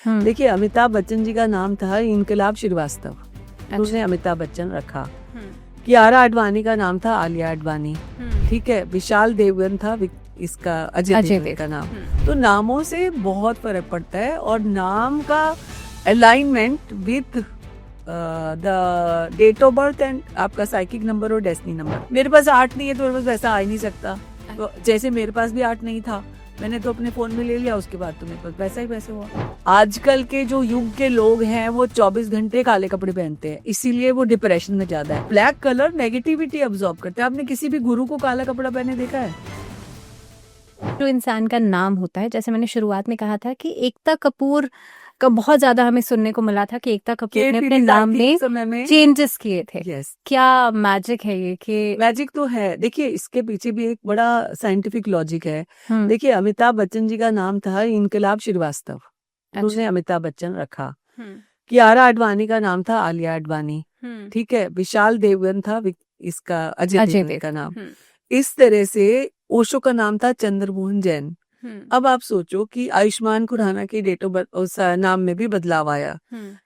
देखिए, अमिताभ बच्चन जी का नाम था इनकलाब श्रीवास्तव, उसने अमिताभ बच्चन रखा। कियारा आडवाणी का नाम था आलिया आडवाणी, ठीक है। विशाल देवगन था इसका अजय देवगन का नाम। तो नामों से बहुत फर्क पड़ता है, और नाम का alignment with the date of birth and आपका साइकिक नंबर और डेस्टिनी नंबर। मेरे पास 8 नहीं है तो मेरे पास वैसा आ ही नहीं सकता। तो जैसे मेरे पास भी 8 नहीं था, मैंने तो अपने फोन में ले लिया, उसके बाद तो मेरे पास वैसा ही वैसे हुआ। आजकल के जो युग के लोग हैं वो 24 घंटे काले कपड़े पहनते हैं, इसीलिए वो डिप्रेशन में ज्यादा है। ब्लैक कलर नेगेटिविटी अब्सॉर्ब करते हैं। आपने किसी भी गुरु को काला कपड़ा पहने देखा है? जो इंसान का नाम होता है, जैसे मैंने शुरुआत में कहा था कि एकता कपूर का बहुत ज्यादा हमें सुनने को मिला था कि एकता कपूर ने अपने नाम में चेंजेस किए थे। क्या मैजिक है ये? कि मैजिक तो है, देखिए इसके पीछे भी एक बड़ा साइंटिफिक लॉजिक है। देखिए, अमिताभ बच्चन जी का नाम था इनकलाब श्रीवास्तव, उसने अमिताभ बच्चन रखा। कियारा आडवाणी का नाम था आलिया आडवाणी, ठीक है। विशाल देवगन था इसका अजय देवगन का नाम। इस तरह से ओशो का नाम था चंद्रमोहन जैन। अब आप सोचो कि आयुष्मान खुराना की डेट ऑफ बर्थ नाम में भी बदलाव आया।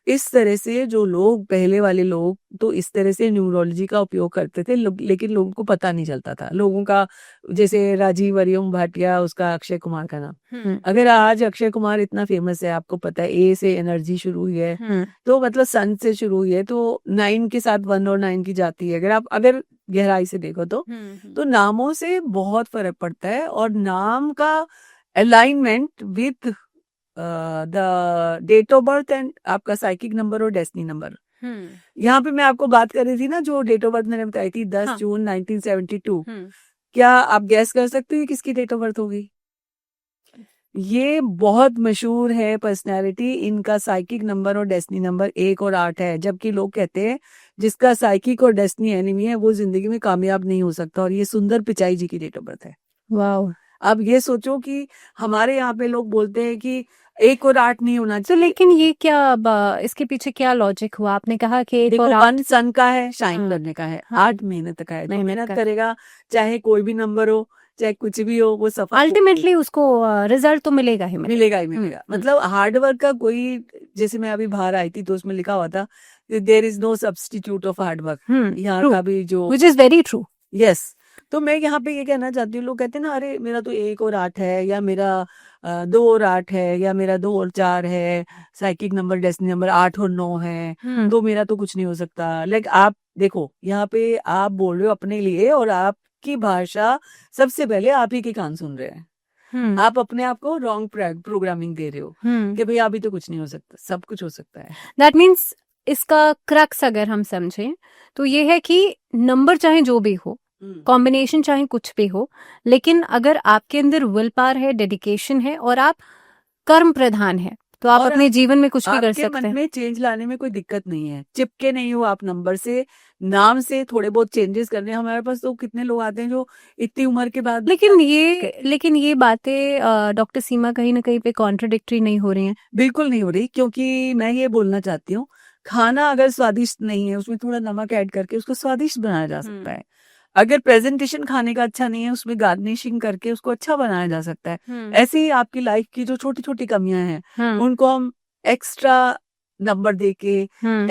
इस तरह से जो लोग पहले वाले लोग तो इस तरह से न्यूरोलॉजी का उपयोग करते थे, लेकिन लोगों को पता नहीं चलता था। लोगों का जैसे राजीव वरियम भाटिया, उसका अक्षय कुमार का नाम। अगर आज अक्षय कुमार इतना फेमस है, आपको पता है ए से एनर्जी शुरू हुई है, तो मतलब सन से शुरू हुई है, तो 9 के साथ 1 और 9 की जाती है। अगर गहराई से देखो तो नामों से बहुत फर्क पड़ता है, और नाम का alignment with the date of birth and आपका साइकिक नंबर और डेस्टिनी नंबर। यहाँ पे मैं आपको बात कर रही थी ना, जो डेट ऑफ बर्थ मैंने बताई थी 10 जून 1972। क्या आप गैस कर सकते हो किसकी डेट ऑफ बर्थ होगी? ये बहुत मशहूर है पर्सनैलिटी, इनका साइकिक नंबर और डेस्टिनी नंबर 1 और 8 है। जबकि लोग कहते हैं जिसका साइकिक और डेस्टिनी एनिमी है वो जिंदगी में कामयाब नहीं हो सकता, और ये सुंदर पिचाई जी की डेट ऑफ बर्थ है। वाह! अब ये सोचो कि हमारे यहाँ पे लोग बोलते हैं कि 1 और 8 नहीं होना चाहिए। तो लेकिन ये क्या, इसके पीछे क्या लॉजिक हुआ? आपने कहा कि 1 और 8 सन का है, शाइन करने का है, 8 मेहनत का है। तो मेहनत करेगा, चाहे कोई भी नंबर हो, चाहे कुछ भी हो, वो सफल अल्टीमेटली उसको रिजल्ट तो मिलेगा ही मिलेगा। मतलब हार्ड वर्क का कोई, जैसे मैं अभी बाहर आई थी तो उसमें लिखा हुआ था there is no substitute of hard work. यहाँ का भी जो which is very true. Yes. तो मैं यहाँ पे ये कहना चाहती हूँ, लोग कहते हैं ना, अरे मेरा तो 1 और 8 है, या मेरा 2 और 8 है, या मेरा 2 और 4 है, साइकिक नंबर डेस्टिनी नंबर 8 और 9 है, तो मेरा तो कुछ नहीं हो सकता। लाइक आप देखो, यहाँ पे आप बोल रहे हो अपने लिए, और आपकी भाषा सबसे पहले आप ही के कान सुन रहे हैं। आप अपने आप को रॉन्ग प्रोग्रामिंग दे रहे हो कि भाई अभी तो कुछ नहीं हो सकता, सब कुछ हो सकता है। दैट मीन्स इसका क्रक्स अगर हम समझें तो ये है कि नंबर चाहे जो भी हो, कॉम्बिनेशन चाहे कुछ भी हो, लेकिन अगर आपके अंदर विल पावर है, डेडिकेशन है, और आप कर्म प्रधान है, तो आप अपने जीवन में कुछ भी कर सकते हैं। मन में चेंज लाने में कोई दिक्कत नहीं है। चिपके नहीं हो आप नंबर से, नाम से थोड़े बहुत चेंजेस करने। हमारे पास तो कितने लोग आते हैं जो इतनी उम्र के बाद। लेकिन ये बातें डॉक्टर सीमा कहीं ना कहीं पे कॉन्ट्रडिक्टरी नहीं हो रही हैं? बिल्कुल नहीं हो रही, क्योंकि मैं ये बोलना चाहती हूँ, खाना अगर स्वादिष्ट नहीं है, उसमें थोड़ा नमक ऐड करके उसको स्वादिष्ट बनाया जा सकता है। अगर प्रेजेंटेशन खाने का अच्छा नहीं है, उसमें गार्निशिंग करके उसको अच्छा बनाया जा सकता है। ऐसे ही आपकी लाइफ की जो छोटी छोटी कमियां हैं, उनको हम एक्स्ट्रा नंबर देके,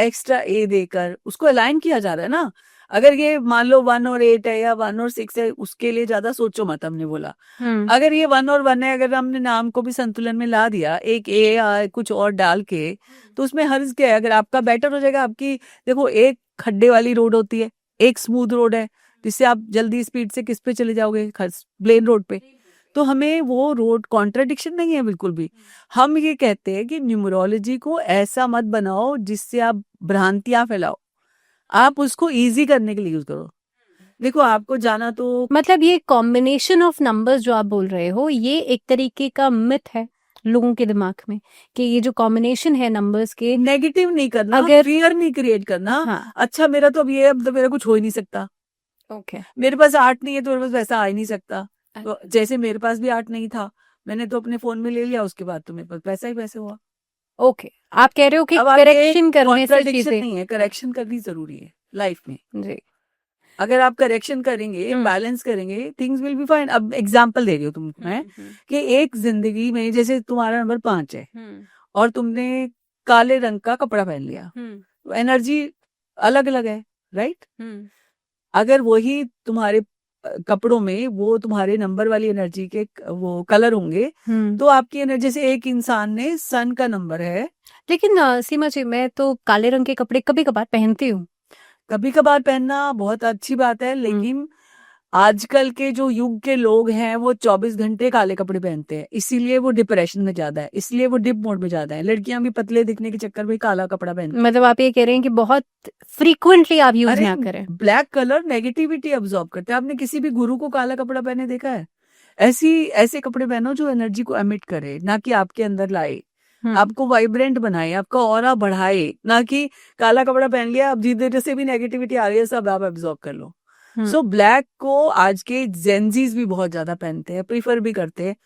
एक्स्ट्रा ए देकर उसको अलाइन किया जा रहा है ना। अगर ये मान लो 1 और 8 है, या 1 और 6 है, उसके लिए ज्यादा सोचो मत। हमने बोला अगर ये 1 और 1 है, अगर हमने नाम को भी संतुलन में ला दिया, एक ए या कुछ और डाल के, तो उसमें हर्ज क्या है? अगर आपका बेटर हो जाएगा। आपकी देखो, एक खड्डे वाली रोड होती है, एक स्मूथ रोड है, जिससे आप जल्दी स्पीड से किस पे चले जाओगे? प्लेन रोड पे। तो हमें वो रोड कॉन्ट्रडिक्शन नहीं है बिल्कुल भी। हम ये कहते हैं कि न्यूमरोलॉजी को ऐसा मत बनाओ जिससे आप भ्रांतियां फैलाओ, आप उसको इजी करने के लिए यूज करो। देखो, आपको जाना तो मतलब ये कॉम्बिनेशन ऑफ नंबर्स जो आप बोल रहे हो, ये एक तरीके का मिथ है लोगों के दिमाग में कि ये जो कॉम्बिनेशन है नंबर्स के, नेगेटिव नहीं करना, अगर फियर नहीं क्रिएट करना। हाँ। अच्छा, मेरा तो अब ये, अब तो मेरा कुछ हो ही नहीं सकता। ओके। मेरे पास 8 नहीं है तो मेरे पास वैसा आ ही नहीं सकता। तो जैसे मेरे पास भी 8 नहीं था, मैंने तो अपने फोन में ले लिया, उसके बाद तो मेरे पास वैसा ही वैसे हुआ। ओके, आप कह रहे हो कि करेक्शन करने से चीजें नहीं है, करेक्शन करनी जरूरी है लाइफ में जी। अगर आप करेक्शन करेंगे, बैलेंस करेंगे, थिंग्स विल बी फाइन। अब एग्जांपल दे रही हो तुमको मैं कि एक जिंदगी में, जैसे तुम्हारा नंबर 5 है और तुमने काले रंग का कपड़ा पहन लिया, तो एनर्जी अलग अलग है, राइट? अगर वही तुम्हारे कपड़ों में वो तुम्हारे नंबर वाली एनर्जी के वो कलर होंगे, तो आपकी एनर्जी, जैसे एक इंसान ने सन का नंबर है। लेकिन सीमा जी, मैं तो काले रंग के कपड़े कभी कभार पहनती हूँ। कभी कभार पहनना बहुत अच्छी बात है, लेकिन आजकल के जो युग के लोग हैं वो 24 घंटे काले कपड़े पहनते हैं, इसीलिए वो डिप्रेशन में ज्यादा है, इसलिए वो डिप मोड में ज्यादा है। लड़कियां भी पतले दिखने के चक्कर में काला कपड़ा पहनती हैं। मतलब आप ये कह रहे हैं कि बहुत फ्रीक्वेंटली आप यूज अरे ना करें। ब्लैक कलर नेगेटिविटी अब्सॉर्ब करते हैं। आपने किसी भी गुरु को काला कपड़ा पहने देखा है? ऐसे कपड़े पहनो जो एनर्जी को एमिट करे, ना कि आपके अंदर लाए, आपको वाइब्रेंट बनाए, आपका ऑरा बढ़ाए, ना कि काला कपड़ा पहन लिया अब जिधर से भी नेगेटिविटी आ रही है सब आप एब्सॉर्ब कर लो। सो ब्लैक को आज के जेंजीज भी बहुत ज्यादा पहनते हैं, प्रीफर भी करते हैं।